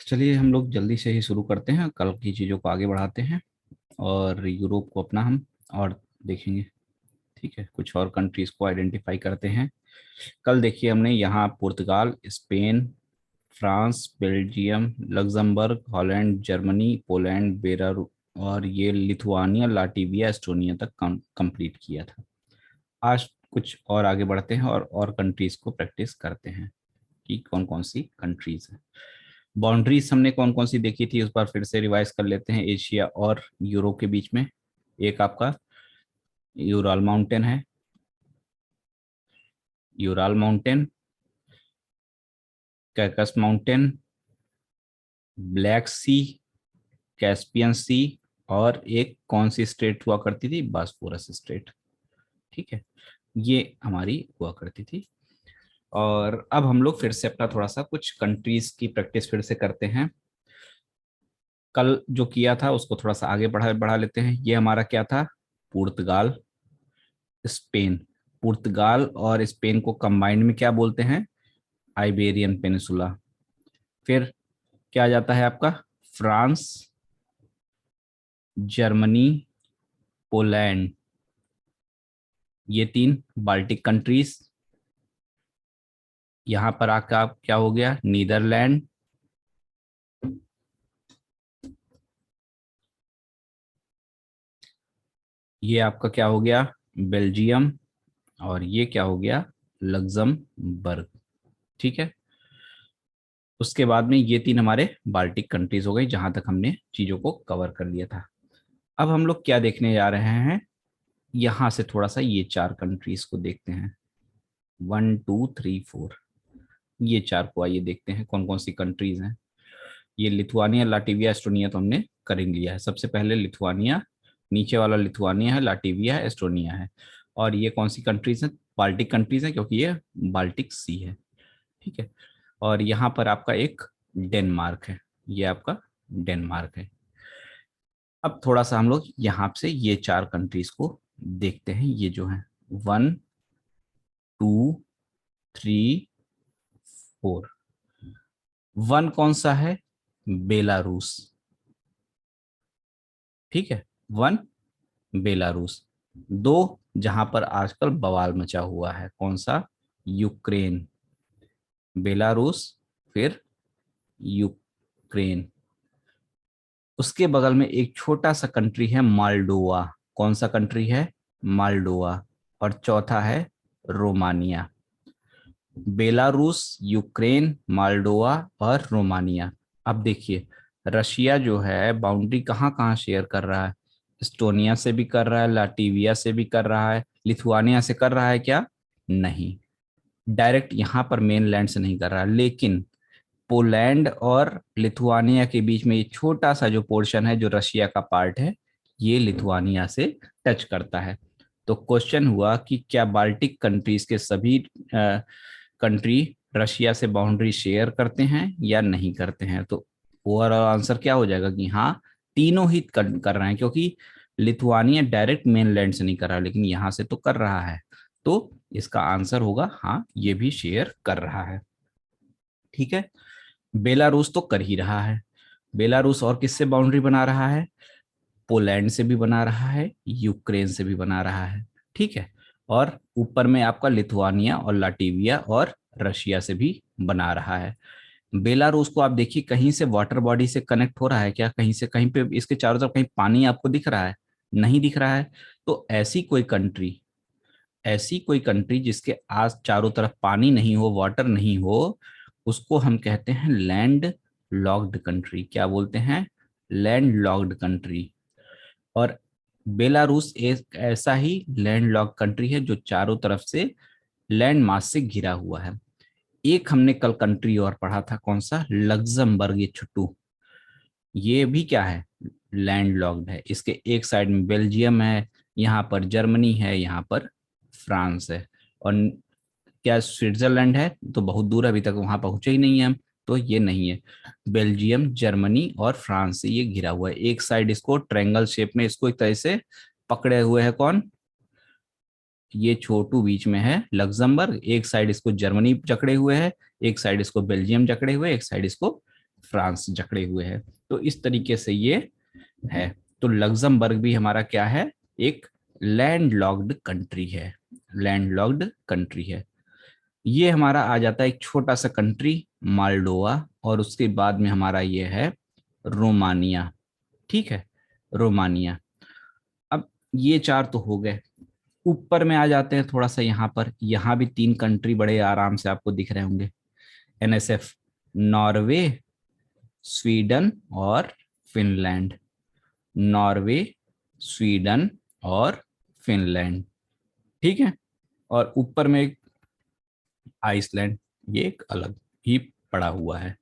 चलिए हम लोग जल्दी से ही शुरू करते हैं, कल की चीज़ों को आगे बढ़ाते हैं और यूरोप को अपना हम और देखेंगे। ठीक है, कुछ और कंट्रीज को आइडेंटिफाई करते हैं। कल देखिए हमने यहाँ Portugal, Spain, France, Belgium, Luxembourg, Holland, Germany, Poland, Belarus और ये लिथुआनिया, लाटविया, एस्टोनिया तक कंप्लीट किया था। आज कुछ और आगे बढ़ते हैं और कंट्रीज को प्रैक्टिस करते हैं कि कौन कौन सी कंट्रीज हैं। बाउंड्रीज हमने कौन कौन सी देखी थी उस बार फिर से रिवाइज कर लेते हैं। एशिया और यूरोप के बीच में एक आपका यूराल माउंटेन है, Ural mountain, Caucasus mountain, Black Sea, Caspian Sea और एक कौन सी स्टेट हुआ करती थी, बास्फोरस स्टेट। ठीक है, ये हमारी हुआ करती थी। और अब हम लोग फिर से अपना थोड़ा सा कुछ कंट्रीज की प्रैक्टिस फिर से करते हैं। कल जो किया था उसको थोड़ा सा आगे बढ़ा बढ़ा लेते हैं। ये हमारा क्या था, पुर्तगाल, स्पेन। पुर्तगाल और स्पेन को कंबाइंड में क्या बोलते हैं, आइबेरियन पेनिसुला। फिर क्या आ जाता है आपका, फ्रांस, जर्मनी, पोलैंड, ये तीन बाल्टिक कंट्रीज। यहां पर आकर आप क्या हो गया, नीदरलैंड, ये आपका क्या हो गया, बेल्जियम, और ये क्या हो गया, लग्जमबर्ग। ठीक है, उसके बाद में ये तीन हमारे बाल्टिक कंट्रीज हो गई जहां तक हमने चीजों को कवर कर लिया था। अब हम लोग क्या देखने जा रहे हैं, यहां से थोड़ा सा ये चार कंट्रीज को देखते हैं, 1 2 3 4, ये चार को आइए देखते हैं कौन कौन सी कंट्रीज हैं। ये लिथुआनिया, लाटविया, एस्टोनिया तो हमने कर ही लिया है। सबसे पहले लिथुआनिया, नीचे वाला लिथुआनिया है, लाटविया है, एस्टोनिया है। और ये कौन सी कंट्रीज हैं, बाल्टिक कंट्रीज हैं क्योंकि ये बाल्टिक सी है। ठीक है, और यहाँ पर आपका एक डेनमार्क है, ये आपका डेनमार्क है। अब थोड़ा सा हम लोग यहाँ से ये चार कंट्रीज को देखते हैं, ये जो है 1 2 3 4। वन कौन सा है, बेलारूस। ठीक है, वन बेलारूस। दो, जहां पर आजकल बवाल मचा हुआ है, कौन सा, यूक्रेन। बेलारूस, फिर यूक्रेन। उसके बगल में एक छोटा सा कंट्री है मालडोवा। कौन सा कंट्री है, मालडोवा। और चौथा है रोमानिया। बेलारूस, यूक्रेन, मालडोवा और रोमानिया। अब देखिए, रशिया जो है बाउंड्री कहाँ कहाँ शेयर कर रहा है, एस्टोनिया से भी कर रहा है, लाटविया से भी कर रहा है, लिथुआनिया से कर रहा है क्या, नहीं, डायरेक्ट यहाँ पर मेनलैंड से नहीं कर रहा है। लेकिन पोलैंड और लिथुआनिया के बीच में ये छोटा सा जो पोर्शन है जो रशिया का पार्ट है, ये लिथुआनिया से टच करता है। तो क्वेश्चन हुआ कि क्या बाल्टिक कंट्रीज के सभी कंट्री रशिया से बाउंड्री शेयर करते हैं या नहीं करते हैं। तो ओवरऑल आंसर क्या हो जाएगा कि हाँ, तीनों ही कर रहे हैं, क्योंकि लिथुआनिया डायरेक्ट मेनलैंड से नहीं कर रहा लेकिन यहाँ से तो कर रहा है। तो इसका आंसर होगा हाँ, ये भी शेयर कर रहा है। ठीक है, बेलारूस तो कर ही रहा है। बेलारूस और किससे बाउंड्री बना रहा है, पोलैंड से भी बना रहा है, यूक्रेन से भी बना रहा है। ठीक है, और ऊपर में आपका लिथुआनिया और लाटविया और रशिया से भी बना रहा है। बेलारूस को आप देखिए, कहीं से वाटर बॉडी से कनेक्ट हो रहा है क्या, कहीं से कहीं पे इसके चारों तरफ कहीं पानी आपको दिख रहा है, नहीं दिख रहा है। तो ऐसी कोई कंट्री जिसके आस चारों तरफ पानी नहीं हो, वाटर नहीं हो, उसको हम कहते हैं लैंड लॉक्ड कंट्री। क्या बोलते हैं, लैंड लॉक्ड कंट्री। और बेलारूस एक ऐसा ही लैंड लॉक्ड कंट्री है जो चारों तरफ से लैंड मास से घिरा हुआ है। एक हमने कल कंट्री और पढ़ा था, कौन सा, लग्जमबर्ग, ये छुट्टू, ये भी क्या है, लैंड लॉक्ड है। इसके एक साइड में बेल्जियम है, यहाँ पर जर्मनी है, यहाँ पर फ्रांस है। और क्या स्विट्जरलैंड है, तो बहुत दूर है, अभी तक वहां पहुंचे ही नहीं है हम, तो ये नहीं है। बेल्जियम, जर्मनी और फ्रांस से ये घिरा हुआ है। एक साइड इसको ट्रायंगल शेप में इसको एक तरह से पकड़े हुए है कौन, ये छोटू बीच में है लग्जमबर्ग। एक साइड इसको जर्मनी जकड़े हुए है, एक साइड इसको बेल्जियम जकड़े हुए, एक साइड इसको फ्रांस जकड़े हुए है। तो इस तरीके से ये है। तो लग्जमबर्ग भी हमारा क्या है, एक लैंडलॉक्ड कंट्री है, लैंडलॉक्ड कंट्री है। ये हमारा आ जाता है एक छोटा सा कंट्री माल्डोवा, और उसके बाद में हमारा ये है रोमानिया। ठीक है, रोमानिया। अब ये चार तो हो गए। ऊपर में आ जाते हैं थोड़ा सा, यहाँ पर, यहाँ भी तीन कंट्री बड़े आराम से आपको दिख रहे होंगे, एनएसएफ, नॉर्वे, स्वीडन और फिनलैंड। नॉर्वे, स्वीडन और फिनलैंड। ठीक है। और ऊपर में एक आइसलैंड, ये एक अलग ही पड़ा हुआ है।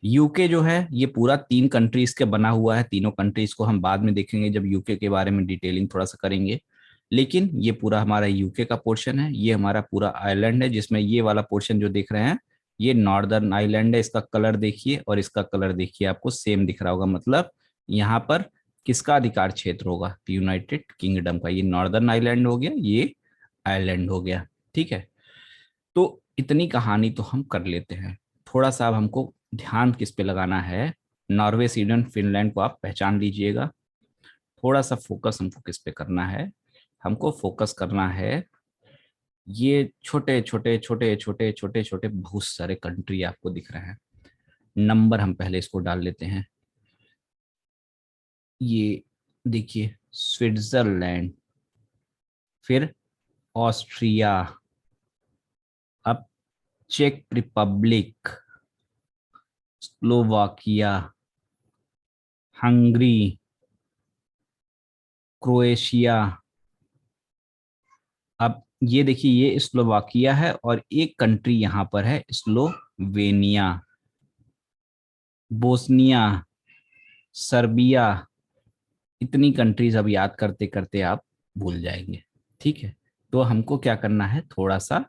यूके जो है ये पूरा तीन कंट्रीज के बना हुआ है। तीनों कंट्रीज को हम बाद में देखेंगे जब यूके के बारे में डिटेलिंग थोड़ा सा करेंगे। लेकिन ये पूरा हमारा यूके का पोर्शन है। ये हमारा पूरा आइलैंड है, जिसमें ये वाला पोर्शन जो देख रहे हैं ये नॉर्दर्न आइलैंड है। इसका कलर देखिए और इसका कलर देखिए, आपको सेम दिख रहा होगा। मतलब यहाँ पर किसका अधिकार क्षेत्र होगा, यूनाइटेड किंगडम का। ये नॉर्दर्न आइलैंड हो गया, ये आइलैंड हो गया। ठीक है। तो इतनी कहानी तो हम कर लेते हैं। थोड़ा सा अब हमको ध्यान किस पे लगाना है, नॉर्वे, स्वीडन, फिनलैंड को आप पहचान लीजिएगा। थोड़ा सा फोकस हमको किस पे करना है, हमको फोकस करना है ये छोटे छोटे छोटे छोटे छोटे छोटे बहुत सारे कंट्री आपको दिख रहे हैं। नंबर हम पहले इसको डाल लेते हैं। ये देखिए, स्विट्जरलैंड, फिर ऑस्ट्रिया, अब चेक रिपब्लिक, स्लोवाकिया, हंगरी, क्रोएशिया। अब ये देखिए, ये स्लोवाकिया है और एक कंट्री यहाँ पर है स्लोवेनिया, बोस्निया, सर्बिया। इतनी कंट्रीज अब याद करते करते आप भूल जाएंगे। ठीक है। तो हमको क्या करना है, थोड़ा सा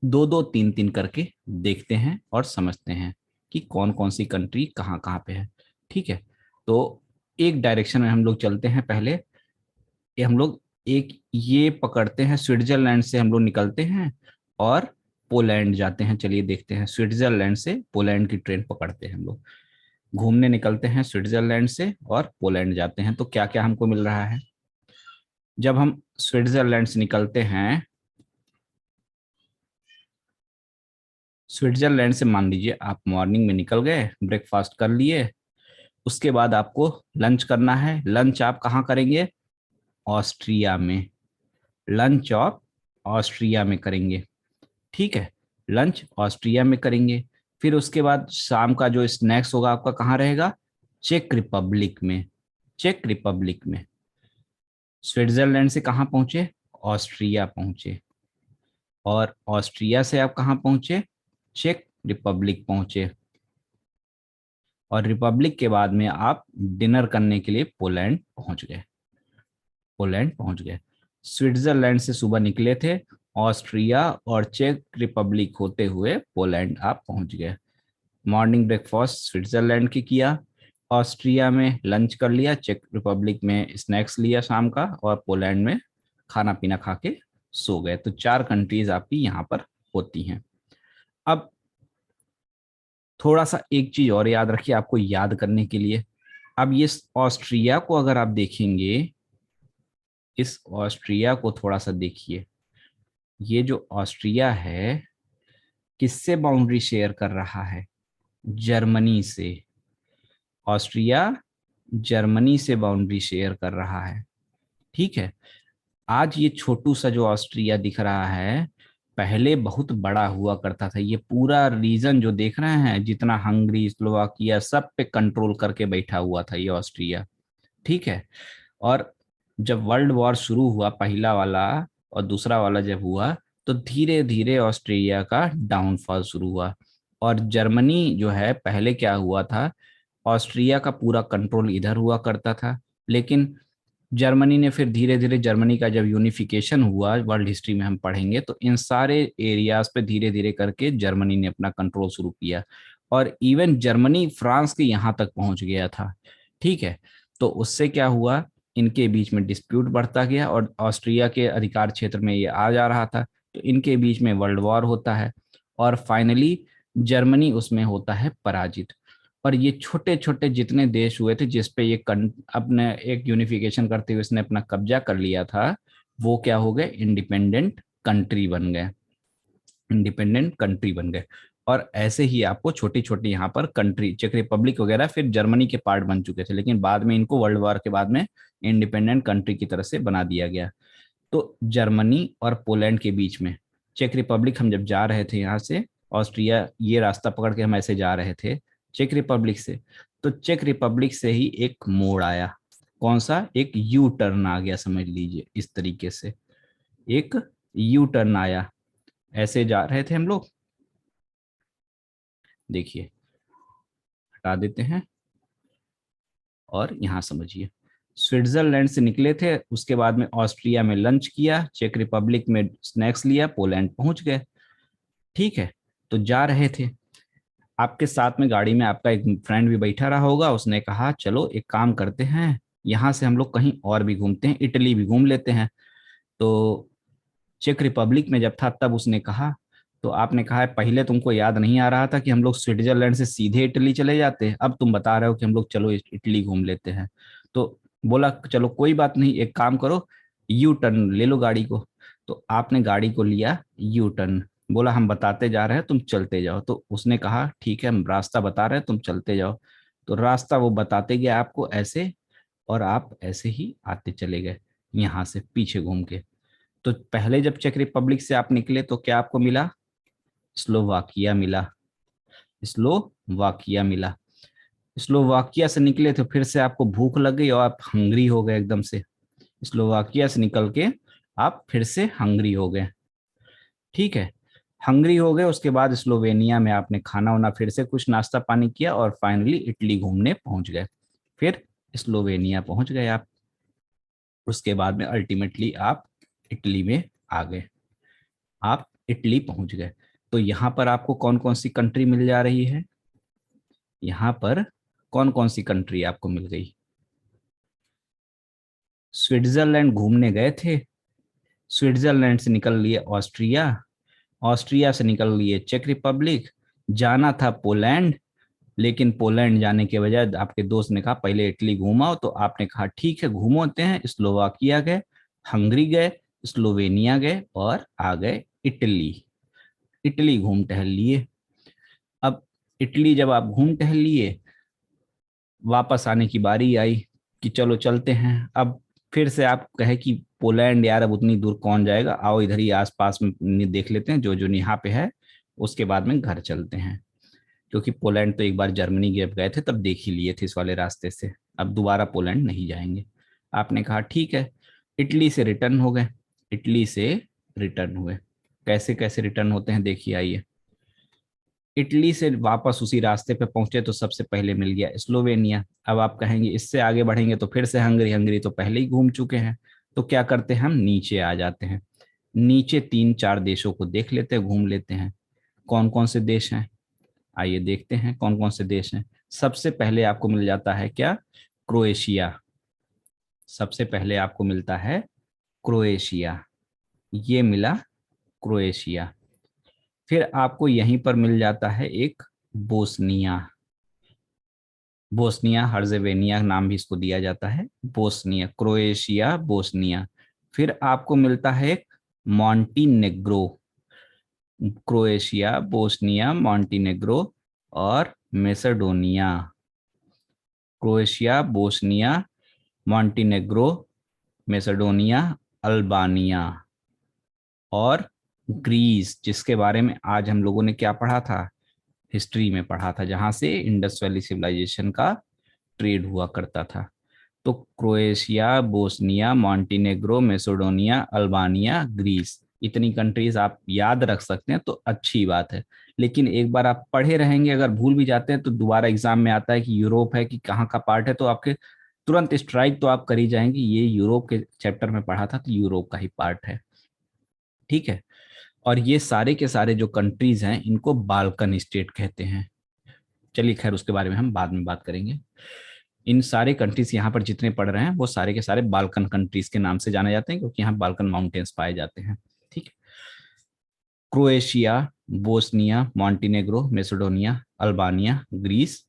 दो दो तीन तीन करके देखते हैं और समझते हैं कि कौन कौन सी कंट्री कहाँ कहाँ पे है। ठीक है। तो एक डायरेक्शन में हम लोग चलते हैं। पहले ये हम लोग एक ये पकड़ते हैं, स्विट्जरलैंड से हम लोग निकलते हैं और पोलैंड जाते हैं। चलिए देखते हैं, स्विट्जरलैंड से पोलैंड की ट्रेन पकड़ते हैं हम लोग, घूमने निकलते हैं स्विट्जरलैंड से और पोलैंड जाते हैं। तो क्या क्या हमको मिल रहा है, जब हम स्विट्जरलैंड से निकलते हैं, स्विट्जरलैंड से मान लीजिए आप मॉर्निंग में निकल गए, ब्रेकफास्ट कर लिए, उसके बाद आपको लंच करना है। लंच आप कहाँ करेंगे, ऑस्ट्रिया में। लंच आप ऑस्ट्रिया में करेंगे। ठीक है, लंच ऑस्ट्रिया में करेंगे। फिर उसके बाद शाम का जो स्नैक्स होगा आपका कहाँ रहेगा, चेक रिपब्लिक में। चेक रिपब्लिक में। स्विट्जरलैंड से कहाँ पहुंचे, ऑस्ट्रिया पहुंचे, और ऑस्ट्रिया से आप कहाँ पहुंचे, चेक रिपब्लिक पहुंचे, और रिपब्लिक के बाद में आप डिनर करने के लिए पोलैंड पहुंच गए। पोलैंड पहुंच गए। स्विट्जरलैंड से सुबह निकले थे, ऑस्ट्रिया और चेक रिपब्लिक होते हुए पोलैंड आप पहुंच गए। मॉर्निंग ब्रेकफास्ट स्विट्जरलैंड की किया, ऑस्ट्रिया में लंच कर लिया, चेक रिपब्लिक में स्नैक्स लिया शाम का, और पोलैंड में खाना पीना खा के सो गए। तो चार कंट्रीज आपकी यहाँ पर होती हैं। अब थोड़ा सा एक चीज और याद रखिए आपको याद करने के लिए। अब ये ऑस्ट्रिया को अगर आप देखेंगे, इस ऑस्ट्रिया को थोड़ा सा देखिए। ये जो ऑस्ट्रिया है किससे बाउंड्री शेयर कर रहा है, जर्मनी से। ऑस्ट्रिया जर्मनी से बाउंड्री शेयर कर रहा है। ठीक है। आज ये छोटू सा जो ऑस्ट्रिया दिख रहा है, पहले बहुत बड़ा हुआ करता था। ये पूरा रीजन जो देख रहे हैं, जितना हंगरी, स्लोवाकिया, सब पे कंट्रोल करके बैठा हुआ था ये ऑस्ट्रिया। ठीक है। और जब वर्ल्ड वॉर शुरू हुआ, पहला वाला और दूसरा वाला जब हुआ, तो धीरे धीरे ऑस्ट्रेलिया का डाउनफॉल शुरू हुआ। और जर्मनी जो है, पहले क्या हुआ था, ऑस्ट्रिया का पूरा कंट्रोल इधर हुआ करता था। लेकिन जर्मनी ने फिर धीरे धीरे, जर्मनी का जब यूनिफिकेशन हुआ, वर्ल्ड हिस्ट्री में हम पढ़ेंगे, तो इन सारे एरियाज पे धीरे धीरे करके जर्मनी ने अपना कंट्रोल शुरू किया। और इवन जर्मनी फ्रांस के यहाँ तक पहुंच गया था। ठीक है। तो उससे क्या हुआ, इनके बीच में डिस्प्यूट बढ़ता गया और ऑस्ट्रिया के अधिकार क्षेत्र में ये आ जा रहा था। तो इनके बीच में वर्ल्ड वॉर होता है और फाइनली जर्मनी उसमें होता है पराजित। और ये छोटे छोटे जितने देश हुए थे जिसपे ये अपने एक यूनिफिकेशन करते हुए इसने अपना कब्जा कर लिया था, वो क्या हो गए, इंडिपेंडेंट कंट्री बन गए, इंडिपेंडेंट कंट्री बन गए। और ऐसे ही आपको छोटी छोटी यहाँ पर कंट्री, चेक रिपब्लिक वगैरह फिर जर्मनी के पार्ट बन चुके थे, लेकिन बाद में इनको वर्ल्ड वॉर के बाद में इंडिपेंडेंट कंट्री की तरह से बना दिया गया। तो जर्मनी और पोलैंड के बीच में चेक रिपब्लिक, हम जब जा रहे थे यहाँ से ऑस्ट्रिया, ये रास्ता पकड़ के हम ऐसे जा रहे थे चेक रिपब्लिक से, तो चेक रिपब्लिक से ही एक मोड़ आया। कौन सा, एक यू टर्न आ गया, समझ लीजिए इस तरीके से एक यू टर्न आया। ऐसे जा रहे थे हम लोग, देखिए हटा देते हैं और यहां समझिए, स्विट्जरलैंड से निकले थे, उसके बाद में ऑस्ट्रिया में लंच किया, चेक रिपब्लिक में स्नैक्स लिया, पोलैंड पहुंच गए। ठीक है, तो जा रहे थे, आपके साथ में गाड़ी में आपका एक फ्रेंड भी बैठा रहा होगा, उसने कहा चलो एक काम करते हैं, यहाँ से हम लोग कहीं और भी घूमते हैं, इटली भी घूम लेते हैं। तो चेक रिपब्लिक में जब था तब उसने कहा, तो आपने कहा है पहले तुमको याद नहीं आ रहा था कि हम लोग स्विट्जरलैंड से सीधे इटली चले जाते हैं, अब तुम बता रहे हो कि हम लोग चलो इटली घूम लेते हैं। तो बोला चलो कोई बात नहीं, एक काम करो, यू टर्न ले लो गाड़ी को। तो आपने गाड़ी को लिया यू टर्न, बोला हम बताते जा रहे हैं तुम चलते जाओ। तो उसने कहा ठीक है हम रास्ता बता रहे हैं तुम चलते जाओ। तो रास्ता वो बताते गए आपको ऐसे, और आप ऐसे ही आते चले गए यहाँ से पीछे घूम के। तो पहले जब चेक रिपब्लिक से आप निकले तो क्या आपको मिला, स्लोवाकिया मिला, स्लोवाकिया मिला। स्लोवाकिया से निकले तो फिर से आपको भूख लग गई और आप हंग्री हो गए एकदम से, स्लोवाकिया से निकल के आप फिर से हंग्री हो गए। ठीक है, हंगरी हो गए, उसके बाद स्लोवेनिया में आपने खाना वाना फिर से कुछ नाश्ता पानी किया और फाइनली इटली घूमने पहुंच गए। फिर स्लोवेनिया पहुंच गए आप, उसके बाद में अल्टीमेटली आप इटली में आ गए, आप इटली पहुंच गए। तो यहाँ पर आपको कौन कौन सी कंट्री मिल जा रही है, यहाँ पर कौन कौन सी कंट्री आपको मिल गई, स्विट्जरलैंड घूमने गए थे, स्विट्जरलैंड से निकल लिए ऑस्ट्रिया, ऑस्ट्रिया से निकल लिए चेक रिपब्लिक, जाना था पोलैंड, लेकिन पोलैंड जाने के बजाय आपके दोस्त ने कहा पहले इटली घुमाओ, तो आपने कहा ठीक है घूमोते हैं, स्लोवाकिया गए, हंगरी गए, स्लोवेनिया गए और आ गए इटली। इटली घूम टहल लिए। अब इटली जब आप घूम टहल लिए, वापस आने की बारी आई कि चलो चलते हैं। अब फिर से आप कहे कि पोलैंड यार अब उतनी दूर कौन जाएगा, आओ इधर ही आसपास में देख लेते हैं जो जो यहाँ पे है, उसके बाद में घर चलते हैं। क्योंकि पोलैंड तो एक बार जर्मनी जब गए थे तब देख ही लिए थे इस वाले रास्ते से, अब दोबारा पोलैंड नहीं जाएंगे। आपने कहा ठीक है, इटली से रिटर्न हो गए, इटली से रिटर्न हुए। कैसे कैसे रिटर्न होते हैं देखिए, आइए। इटली से वापस उसी रास्ते पे पहुंचे तो सबसे पहले मिल गया स्लोवेनिया। अब आप कहेंगे इससे आगे बढ़ेंगे तो फिर से हंगरी, हंगरी तो पहले ही घूम चुके हैं। तो क्या करते हैं, हम नीचे आ जाते हैं, नीचे तीन चार देशों को देख लेते हैं, घूम लेते हैं। कौन कौन से देश हैं, आइए देखते हैं कौन कौन से देश हैं। सबसे पहले आपको मिल जाता है क्या, क्रोएशिया। सबसे पहले आपको मिलता है क्रोएशिया, ये मिला क्रोएशिया। फिर आपको यहीं पर मिल जाता है एक बोस्निया, बोस्निया हर्जेवेनिया नाम भी इसको दिया जाता है, बोस्निया, क्रोएशिया बोस्निया। फिर आपको मिलता है एक मॉन्टीनेग्रो, क्रोएशिया बोस्निया मॉन्टीनेग्रो और Macedonia, Croatia Bosnia Montenegro Macedonia Albania और ग्रीस, जिसके बारे में आज हम लोगों ने क्या पढ़ा था, हिस्ट्री में पढ़ा था, जहां से इंडस वैली सिविलाइजेशन का ट्रेड हुआ करता था। तो Croatia Bosnia Montenegro Macedonia Albania Greece, इतनी कंट्रीज आप याद रख सकते हैं तो अच्छी बात है। लेकिन एक बार आप पढ़े रहेंगे, अगर भूल भी जाते हैं तो दोबारा एग्जाम में आता है कि यूरोप है कि कहाँ का पार्ट है, तो आपके तुरंत स्ट्राइक तो आप कर ही जाएंगे, ये यूरोप के चैप्टर में पढ़ा था तो यूरोप का ही पार्ट है। ठीक है, और ये सारे के सारे जो कंट्रीज हैं इनको बाल्कन स्टेट कहते हैं। चलिए खैर उसके बारे में हम बाद में बात करेंगे। इन सारे कंट्रीज यहाँ पर जितने पढ़ रहे हैं वो सारे के सारे बाल्कन कंट्रीज के नाम से जाने जाते हैं, क्योंकि यहाँ बाल्कन माउंटेन्स पाए जाते हैं। ठीक है, Croatia Bosnia Montenegro Macedonia Albania Greece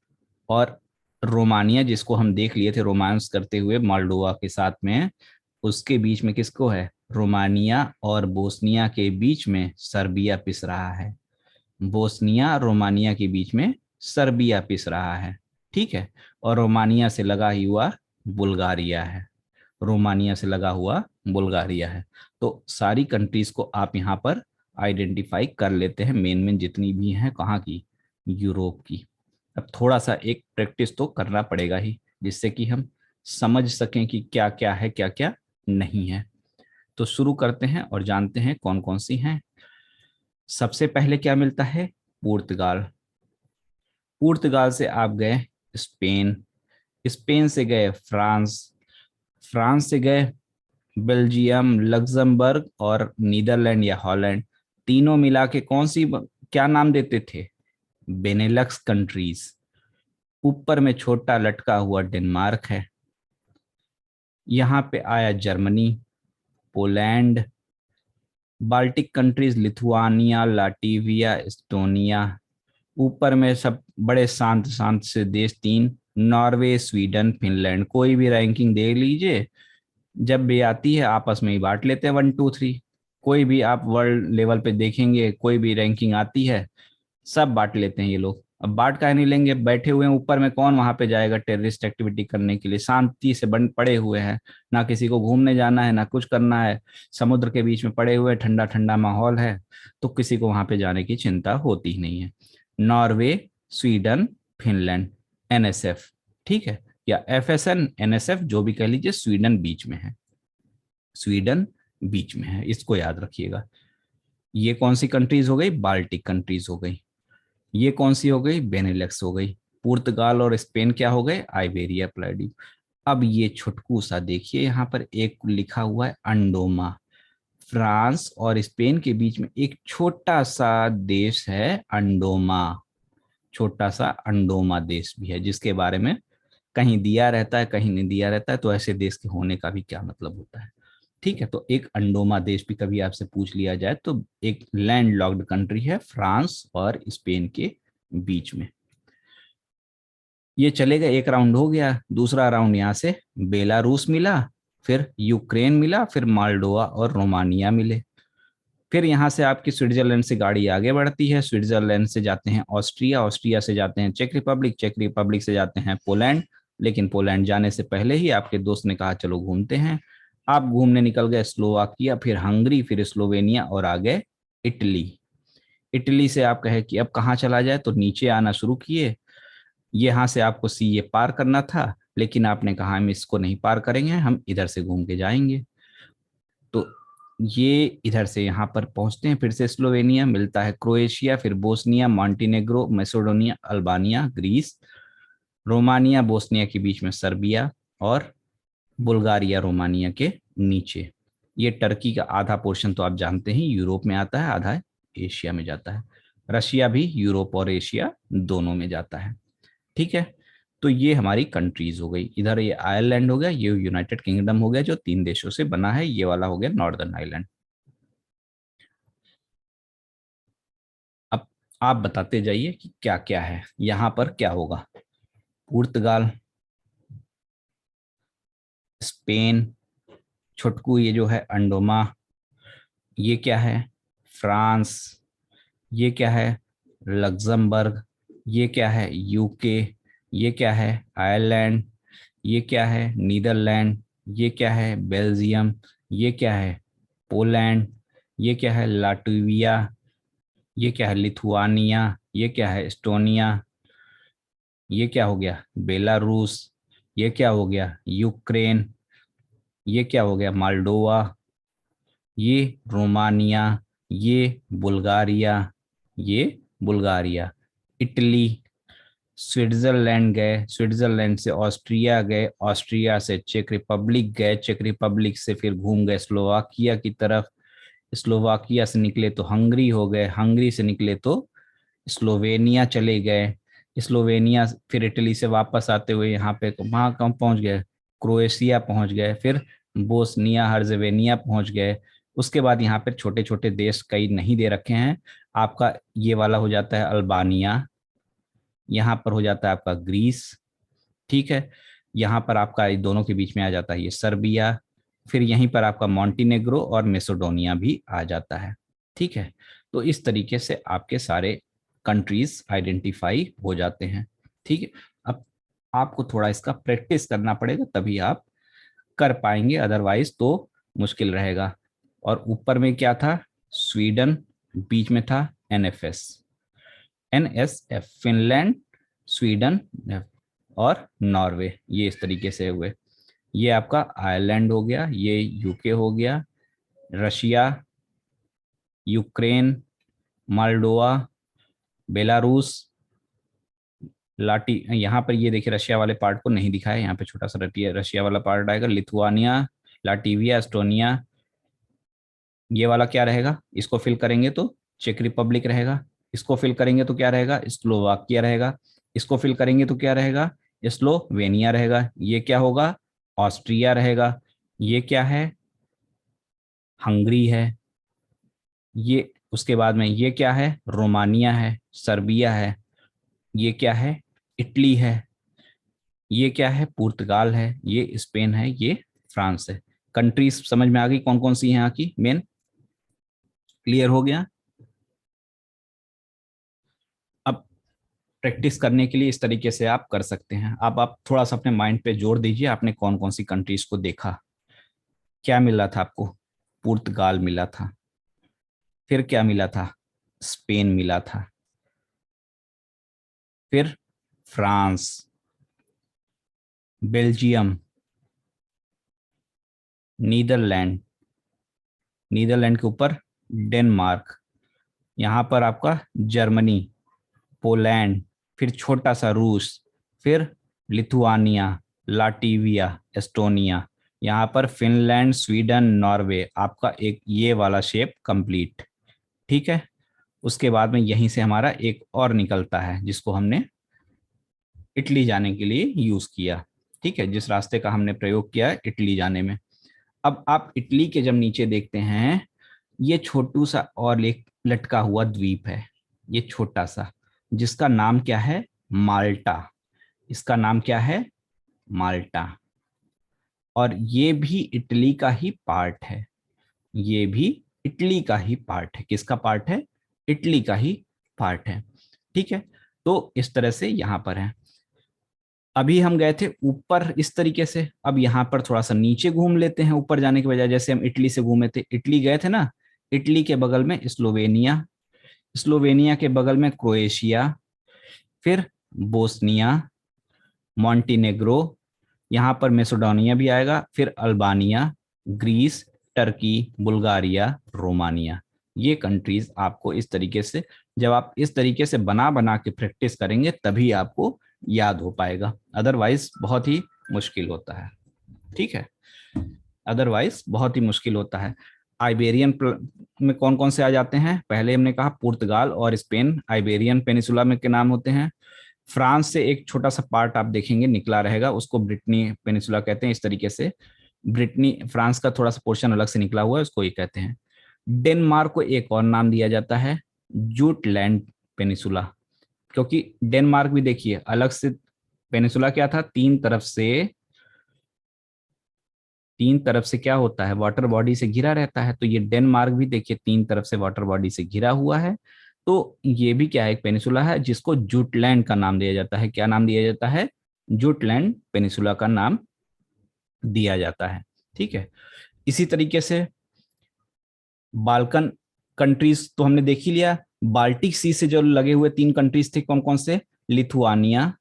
और रोमानिया जिसको हम देख लिए थे रोमांस करते हुए मोल्डोवा के साथ में, उसके बीच में किसको है, रोमानिया और बोस्निया के बीच में सर्बिया पिस रहा है। बोस्निया रोमानिया के बीच में सर्बिया पिस रहा है, ठीक है। और रोमानिया से लगा हुआ बुल्गारिया है, रोमानिया से लगा हुआ बुल्गारिया है। तो सारी कंट्रीज को आप यहाँ पर आइडेंटिफाई कर लेते हैं, मेन मेन जितनी भी हैं कहाँ की, यूरोप की। अब थोड़ा सा एक प्रैक्टिस तो करना पड़ेगा ही, जिससे कि हम समझ सकें कि क्या क्या है क्या क्या नहीं है। तो शुरू करते हैं और जानते हैं कौन कौन सी हैं। सबसे पहले क्या मिलता है, पुर्तगाल। पुर्तगाल से आप गए स्पेन, स्पेन से गए फ्रांस, फ्रांस से गए बेल्जियम, लग्जमबर्ग और नीदरलैंड या हॉलैंड। तीनों मिला के कौन सी क्या नाम देते थे, बेनेलक्स कंट्रीज। ऊपर में छोटा लटका हुआ डेनमार्क है। यहाँ पे आया Germany, Poland, Baltic countries Lithuania, Latvia, Estonia. ऊपर में सब बड़े शांत शांत से देश तीन, नॉर्वे, स्वीडन, फिनलैंड। कोई भी रैंकिंग देख लीजिए, जब भी आती है आपस में ही बांट लेते हैं 1 2 3। कोई भी आप वर्ल्ड लेवल पे देखेंगे, कोई भी रैंकिंग आती है, सब बांट लेते हैं ये लोग। अब बांट काहे नहीं लेंगे, बैठे हुए हैं ऊपर में, कौन वहां पे जाएगा टेररिस्ट एक्टिविटी करने के लिए, शांति से बन पड़े हुए हैं, ना किसी को घूमने जाना है ना कुछ करना है, समुद्र के बीच में पड़े हुए, ठंडा ठंडा माहौल है, तो किसी को वहां पे जाने की चिंता होती ही नहीं है। नॉर्वे, स्वीडन, फिनलैंड, एनएसएफ, ठीक है, या एफएसएन, एनएसएफ जो भी कह लीजिए, स्वीडन बीच में है, स्वीडन बीच में है, इसको याद रखिएगा। ये कौन सी कंट्रीज हो गई, बाल्टिक कंट्रीज हो गई। ये कौन सी हो गई, बेनेलक्स हो गई। पुर्तगाल और स्पेन क्या हो गए, आइबेरिया प्लाइडी। अब ये छुटकू सा देखिए, यहाँ पर एक लिखा हुआ है अंडोमा। फ्रांस और स्पेन के बीच में एक छोटा सा देश है अंडोमा, छोटा सा अंडोमा देश भी है, जिसके बारे में कहीं दिया रहता है कहीं नहीं दिया रहता है, तो ऐसे देश के होने का भी क्या मतलब होता है। ठीक है, तो एक अंडोमा देश भी कभी आपसे पूछ लिया जाए तो एक लैंड लॉक्ड कंट्री है फ्रांस और स्पेन के बीच में। ये चलेगा, एक राउंड हो गया। दूसरा राउंड यहाँ से बेलारूस मिला, फिर यूक्रेन मिला, फिर माल्डोवा और रोमानिया मिले। फिर यहाँ से आपकी स्विट्जरलैंड से गाड़ी आगे बढ़ती है, स्विट्जरलैंड से जाते हैं ऑस्ट्रिया, ऑस्ट्रिया से जाते हैं चेक रिपब्लिक, चेक रिपब्लिक से जाते हैं पोलैंड। लेकिन पोलैंड जाने से पहले ही आपके दोस्त ने कहा चलो घूमते हैं। आप घूमने निकल गए स्लोवाकिया, फिर हंगरी, फिर स्लोवेनिया और आ गए इटली। इटली से आप कहे कि अब कहाँ चला जाए, तो नीचे आना शुरू किए। यहाँ से आपको सी ये पार करना था, लेकिन आपने कहा हम इसको नहीं पार करेंगे, हम इधर से घूम के जाएंगे। तो ये इधर से यहाँ पर पहुंचते हैं, फिर से स्लोवेनिया मिलता है, क्रोएशिया, फिर Bosnia, Montenegro, Macedonia, Albania, Greece, Romania, Bosnia के बीच में सर्बिया और बुल्गारिया रोमानिया के नीचे। ये टर्की का आधा पोर्शन तो आप जानते हैं यूरोप में आता है, आधा एशिया में जाता है। रशिया भी यूरोप और एशिया दोनों में जाता है, ठीक है। तो ये हमारी कंट्रीज हो गई। इधर ये आयरलैंड हो गया, ये यूनाइटेड किंगडम हो गया जो 3 देशों से बना है, ये वाला हो गया नॉर्दर्न आयरलैंड। अब आप बताते जाइए कि क्या क्या है यहाँ पर, क्या होगा। पुर्तगाल, स्पेन, छुटकू ये जो है अंडोमा, ये क्या है, फ्रांस, ये क्या है, लग्जमबर्ग, ये क्या है, यूके, ये क्या है, आयरलैंड, ये क्या है, नीदरलैंड, ये क्या है, बेल्जियम, ये क्या है, पोलैंड, ये क्या है, लाटविया, ये क्या है, लिथुआनिया, ये क्या है, एस्टोनिया, ये क्या हो गया, बेलारूस, ये क्या हो गया, यूक्रेन, ये क्या हो गया, माल्डोवा, ये रोमानिया, ये बुल्गारिया, ये बुल्गारिया, इटली, स्विट्जरलैंड गए, स्विट्जरलैंड से ऑस्ट्रिया गए, ऑस्ट्रिया से चेक रिपब्लिक गए, चेक रिपब्लिक से फिर घूम गए स्लोवाकिया की तरफ, स्लोवाकिया से निकले तो हंगरी हो गए, हंगरी से निकले तो स्लोवेनिया चले गए, स्लोवेनिया फिर इटली से वापस आते हुए यहाँ पे वहाँ कहाँ पहुँच गए, क्रोएशिया पहुँच गए, फिर बोस्निया हर्जेवेनिया पहुँच गए। उसके बाद यहाँ पे छोटे छोटे देश कई नहीं दे रखे हैं, आपका ये वाला हो जाता है अल्बानिया, यहाँ पर हो जाता है आपका ग्रीस, ठीक है। यहाँ पर आपका दोनों के बीच में आ जाता है ये सर्बिया, फिर यहीं पर आपका मॉन्टीनेग्रो और मेसोडोनिया भी आ जाता है, ठीक है। तो इस तरीके से आपके सारे कंट्रीज आइडेंटिफाई हो जाते हैं, ठीक है। अब आपको थोड़ा इसका प्रैक्टिस करना पड़ेगा, तभी आप कर पाएंगे, अदरवाइज तो मुश्किल रहेगा। और ऊपर में क्या था, स्वीडन, बीच में था एनएफएस, एनएसएफ, फिनलैंड, स्वीडन और नॉर्वे, ये इस तरीके से हुए। ये आपका आयरलैंड हो गया, ये यूके हो गया, रशिया, यूक्रेन, मोल्डोवा, बेलारूस, लाटी, यहाँ पर ये देखिए रशिया वाले पार्ट को नहीं दिखाया, यहाँ पे छोटा सा रशिया वाला पार्ट आएगा, लिथुआनिया, लाटीविया, एस्टोनिया, ये वाला क्या रहेगा, इसको फिल करेंगे तो चेक रिपब्लिक रहेगा, इसको फिल करेंगे तो क्या रहेगा, स्लोवाकिया रहेगा, इसको फिल करेंगे तो क्या रहेगा, स्लोवेनिया रहेगा, ये क्या होगा, ऑस्ट्रिया रहेगा, ये क्या है, हंगरी है, ये उसके बाद में ये क्या है, रोमानिया है, सर्बिया है, ये क्या है, इटली है, ये क्या है, पुर्तगाल है, ये स्पेन है, ये फ्रांस है। कंट्रीज समझ में आ गई कौन कौन सी है यहाँ की मेन, क्लियर हो गया। अब प्रैक्टिस करने के लिए इस तरीके से आप कर सकते हैं। अब आप थोड़ा सा अपने माइंड पे जोर दीजिए, आपने कौन कौन सी कंट्रीज को देखा, क्या मिला था आपको, पुर्तगाल मिला था, फिर क्या मिला था, स्पेन मिला था, फिर फ्रांस, बेल्जियम, नीदरलैंड, नीदरलैंड के ऊपर डेनमार्क, यहाँ पर आपका जर्मनी, पोलैंड, फिर छोटा सा रूस, फिर लिथुआनिया, लाटीविया, एस्टोनिया, यहाँ पर फिनलैंड, स्वीडन, नॉर्वे, आपका एक ये वाला शेप कंप्लीट, ठीक है। उसके बाद में यहीं से हमारा एक और निकलता है जिसको हमने इटली जाने के लिए यूज किया, ठीक है, जिस रास्ते का हमने प्रयोग किया है इटली जाने में। अब आप इटली के जब नीचे देखते हैं, ये छोटू सा और एक लटका हुआ द्वीप है, ये छोटा सा, जिसका नाम क्या है, माल्टा, इसका नाम क्या है, माल्टा। और ये भी इटली का ही पार्ट है, ये भी इटली का ही पार्ट है, किसका पार्ट है, इटली का ही पार्ट है, ठीक है। तो इस तरह से यहां पर है। अभी हम गए थे ऊपर इस तरीके से, अब यहाँ पर थोड़ा सा नीचे घूम लेते हैं, ऊपर जाने के बजाय, जैसे हम इटली से घूमे थे, इटली गए थे ना, इटली के बगल में स्लोवेनिया, स्लोवेनिया के बगल में क्रोएशिया, फिर बोस्निया, मॉन्टीनेग्रो, यहाँ पर मेसोडोनिया भी आएगा, फिर Albania, Greece, Turkey, Bulgaria, Romania. ये कंट्रीज आपको इस तरीके से, जब आप इस तरीके से बना बना के प्रैक्टिस करेंगे तभी आपको याद हो पाएगा, अदरवाइज बहुत ही मुश्किल होता है, ठीक है, अदरवाइज बहुत ही मुश्किल होता है। आइबेरियन में कौन कौन से आ जाते हैं, पहले हमने कहा पुर्तगाल और स्पेन आइबेरियन पेनिसुला में के नाम होते हैं। फ्रांस से एक छोटा सा पार्ट आप देखेंगे निकला रहेगा, उसको ब्रिटनी पेनिसुला कहते हैं, इस तरीके से ब्रिटनी फ्रांस का थोड़ा सा पोर्शन अलग से निकला हुआ है, उसको ये कहते हैं। डेनमार्क को एक और नाम दिया जाता है, जूटलैंड पेनिसुला, क्योंकि डेनमार्क भी देखिए अलग से पेनिसुला क्या था, तीन तरफ से क्या होता है, वाटर बॉडी से घिरा रहता है, तो ये डेनमार्क भी देखिए तीन तरफ से वाटर बॉडी से घिरा हुआ है। तो ये भी क्या है, एक पेनिसुला है जिसको जूटलैंड का नाम दिया जाता है, क्या नाम दिया जाता है, जूटलैंड पेनिसुला का नाम दिया जाता है, ठीक है। इसी तरीके से बाल्कन कंट्रीज तो हमने देख ही लिया, बाल्टिक सी से जो लगे हुए तीन कंट्रीज थे कौन कौन से, लिथुआनिया,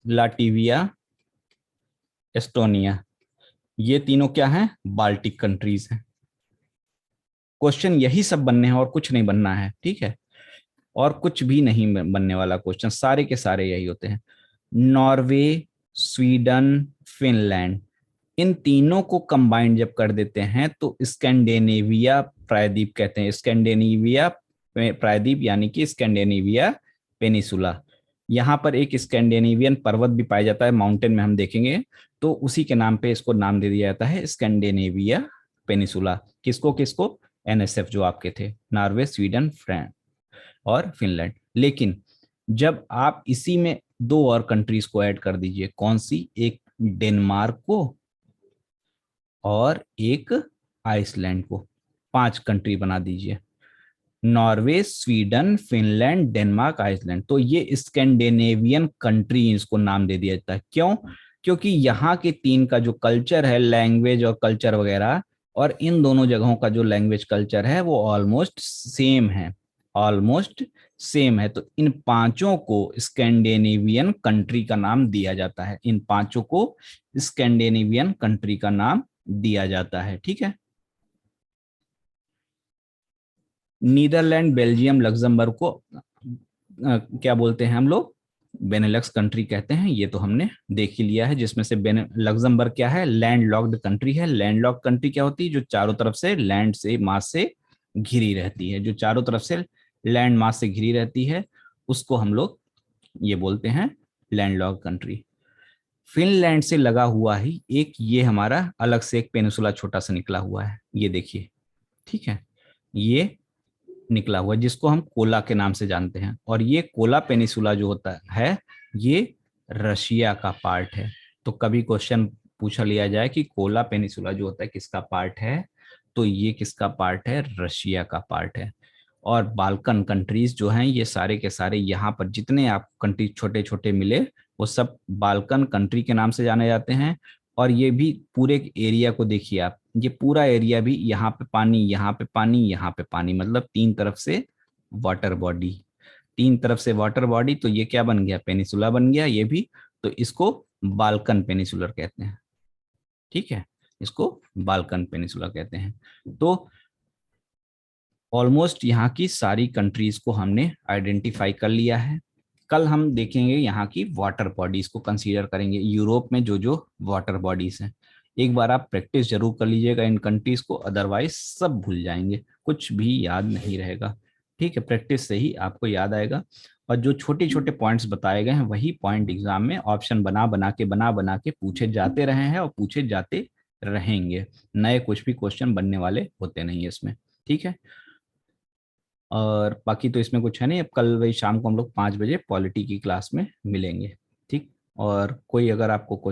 लाटीविया, एस्टोनिया, ये तीनों क्या हैं, बाल्टिक कंट्रीज हैं। क्वेश्चन यही सब बनने हैं और कुछ नहीं बनना है, ठीक है, और कुछ भी नहीं बनने वाला, क्वेश्चन सारे के सारे यही होते हैं। नॉर्वे, स्वीडन, फिनलैंड, इन तीनों को कंबाइंड जब कर देते हैं तो स्कैंडिनेविया प्रायद्वीप कहते हैं, स्कैंडिनेविया प्रायद्वीप यानी कि स्कैंडिनेविया पेनिसुला। यहाँ पर एक स्कैंडिनेवियन पर्वत भी पाया जाता है, माउंटेन में हम देखेंगे, तो उसी के नाम पे इसको नाम दे दिया जाता है स्कैंडिनेविया पेनिसुला। किसको किसको, एनएसएफ जो आपके थे, नॉर्वे, स्वीडन, फ्रांस और फिनलैंड। लेकिन जब आप इसी में दो और कंट्रीज को ऐड कर दीजिए, कौन सी, एक डेनमार्क को और एक आइसलैंड को, पांच कंट्री बना दीजिए। Norway, Sweden, Finland, Denmark, Iceland. तो ये स्कैंडिनेवियन कंट्री इसको नाम दे दिया जाता है। क्यों? क्योंकि यहाँ के तीन का जो कल्चर है, लैंग्वेज और कल्चर वगैरह, और इन दोनों जगहों का जो लैंग्वेज कल्चर है वो ऑलमोस्ट सेम है, ऑलमोस्ट सेम है। तो इन पांचों को स्कैंडिनेवियन कंट्री का नाम दिया जाता है, इन पांचों को स्कैंडिनेवियन कंट्री का नाम दिया जाता है। ठीक है। नीदरलैंड, बेल्जियम, लग्जमबर्ग को क्या बोलते हैं हम लोग, बेनेलक्स कंट्री कहते हैं। ये तो हमने देख ही लिया है, जिसमें से लग्जमबर्ग क्या है, लैंड लॉक्ड कंट्री है। लैंड लॉक्ड कंट्री क्या होती है, जो चारों तरफ से लैंड से, मास से घिरी रहती है, जो चारों तरफ से लैंड मास से घिरी रहती है, उसको हम लोग ये बोलते हैं लैंड लॉक्ड कंट्री। फिनलैंड से लगा हुआ ही एक ये हमारा अलग से एक पेनिसुला छोटा सा निकला हुआ है, ये देखिए। ठीक है, ये निकला हुआ जिसको हम कोला के नाम से जानते हैं, और ये कोला पेनिसुला जो होता है ये रशिया का पार्ट है। तो कभी क्वेश्चन पूछा लिया जाए कि कोला पेनिसुला जो होता है किसका पार्ट है, तो ये किसका पार्ट है, रशिया का पार्ट है। और बाल्कन कंट्रीज जो हैं ये सारे के सारे, यहाँ पर जितने आप कंट्री छोटे छोटे मिले वो सब बाल्कन कंट्री के नाम से जाने जाते हैं। और ये भी पूरे एरिया को देखिए आप, ये पूरा एरिया भी, यहाँ पे पानी, यहाँ पे पानी, यहाँ पे पानी, मतलब तीन तरफ से वाटर बॉडी, तीन तरफ से वाटर बॉडी। तो ये क्या बन गया, पेनिसुला बन गया ये भी। तो इसको बाल्कन पेनिसुलर कहते हैं। ठीक है, इसको बाल्कन पेनिसुला कहते हैं। तो ऑलमोस्ट यहाँ की सारी कंट्रीज को हमने आइडेंटिफाई कर लिया है। कल हम देखेंगे यहाँ की वाटर बॉडीज को कंसीडर करेंगे, यूरोप में जो जो वाटर बॉडीज हैं। एक बार आप प्रैक्टिस जरूर कर लीजिएगा इन कंट्रीज को, अदरवाइज सब भूल जाएंगे, कुछ भी याद नहीं रहेगा। ठीक है, प्रैक्टिस से ही आपको याद आएगा। और जो छोटे छोटे पॉइंट्स बताए गए हैं वही पॉइंट एग्जाम में ऑप्शन बना बना के पूछे जाते रहे हैं और पूछे जाते रहेंगे। नए कुछ भी क्वेश्चन बनने वाले होते नहीं है इसमें। ठीक है, और बाकी तो इसमें कुछ है नहीं। अब कल वही शाम को हम लोग 5 बजे पॉलिटी की क्लास में मिलेंगे। ठीक, और कोई अगर आपको